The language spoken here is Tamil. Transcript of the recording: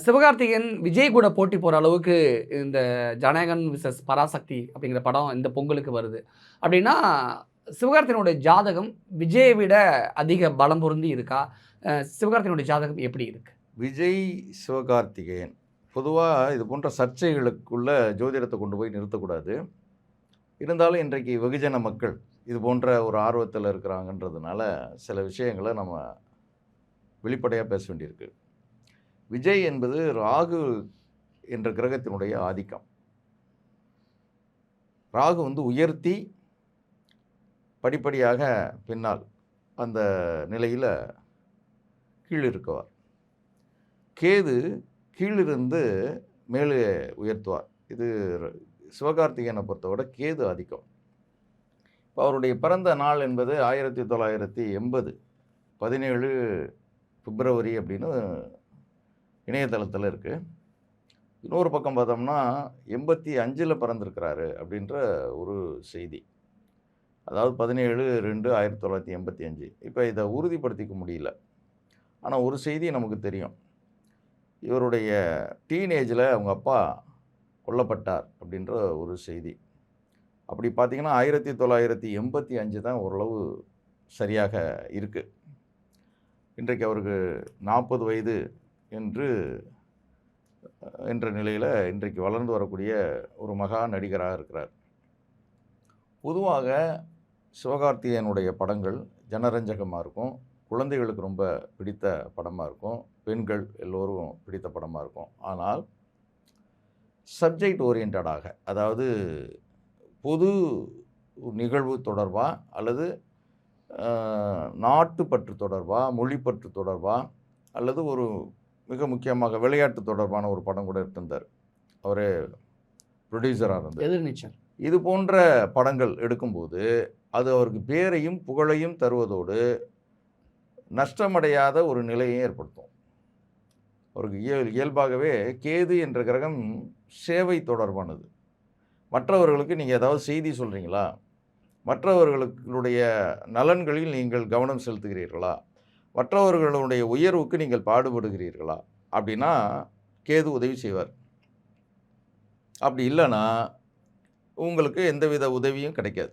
சிவகார்த்திகேயன் விஜய் கூட போட்டி போற அளவுக்கு இந்த ஜனகன் விசஸ் பராசக்தி அப்படிங்கிற படம் இந்த பொங்கலுக்கு வருது. அப்படின்னா சிவகார்த்திகேயனுடைய ஜாதகம் விஜயை விட அதிக பலம் பொருந்தி இருக்கா? சிவகார்த்திகேயனுடைய ஜாதகம் எப்படி இருக்கு? விஜய், சிவகார்த்திகேயன் பொதுவா இது போன்ற சர்ச்சைகளுக்குள்ள ஜோதிடத்தை கொண்டு போய் நிறுத்தக்கூடாது. இருந்தாலும் இன்றைக்கு வெகுஜன மக்கள் இது போன்ற ஒரு ஆர்வத்தில் இருக்கிறாங்கன்றதுனால சில விஷயங்களை நம்ம வெளிப்படையாக பேச வேண்டியிருக்கு. விஜய் என்பது ராகு என்ற கிரகத்தினுடைய ஆதிக்கம். ராகு உயர்த்தி படிப்படியாக பின்னால் அந்த நிலையில் கீழ் இருக்குவார். கேது கீழிருந்து மேலே உயர்த்துவார். இது சிவகார்த்திகேயனை பொறுத்தவரை கேது ஆதிக்கம். இப்போ அவருடைய பிறந்த நாள் என்பது 1980 17 பிப்ரவரி அப்படின்னு இணையதளத்தில் இருக்குது. இன்னொரு பக்கம் பார்த்தோம்னா 85 பிறந்திருக்கிறாரு அப்படின்ற ஒரு செய்தி. அதாவது 17/2/1985. இப்போ இதை உறுதிப்படுத்திக்க முடியல. ஆனால் ஒரு செய்தி நமக்கு தெரியும். இவருடைய டீனேஜில் அவங்க அப்பா கொல்லப்பட்டார் அப்படின்ற ஒரு செய்தி. அப்படி பார்த்திங்கன்னா 1985 தான் ஓரளவு சரியாக இருக்குது. இன்றைக்கு அவருக்கு 40 வயது என்ற நிலையில் இன்றைக்கு வளர்ந்து வரக்கூடிய ஒரு மகா நடிகராக இருக்கிறார். பொதுவாக சிவகார்த்திகேயனுடைய படங்கள் ஜனரஞ்சகமாக இருக்கும். குழந்தைகளுக்கு ரொம்ப பிடித்த படமாக இருக்கும். பெண்கள் எல்லோரும் பிடித்த படமாக இருக்கும். ஆனால் சப்ஜெக்ட் ஓரியன்டாக, அதாவது பொது நிகழ்வு தொடர்பாக அல்லது நாட்டுப்பற்று தொடர்பாக, மொழிப்பற்று தொடர்பாக, அல்லது ஒரு மிக முக்கியமாக விளையாட்டு தொடர்பான ஒரு படம் கூட எடுத்திருந்தார். அவரே ப்ரொடியூசராக இருந்தார். எதிர்நீச்சல். இது போன்ற படங்கள் எடுக்கும்போது அது அவருக்கு பேரையும் புகழையும் தருவதோடு நஷ்டமடையாத ஒரு நிலையை ஏற்படுத்தும். அவருக்கு இயல்பாகவே கேது என்ற கிரகம் சேவை தொடர்பானது. மற்றவர்களுக்கு நீங்கள் ஏதாவது செய்தி சொல்கிறீங்களா? மற்றவர்களுடைய நலன்களில் நீங்கள் கவனம் செலுத்துகிறீர்களா? மற்றவர்களுடைய உயர்வுக்கு நீங்கள் பாடுபடுகிறீர்களா? அப்படின்னா கேது உதவி செய்வார். அப்படி இல்லைன்னா உங்களுக்கு எந்தவித உதவியும் கிடைக்காது.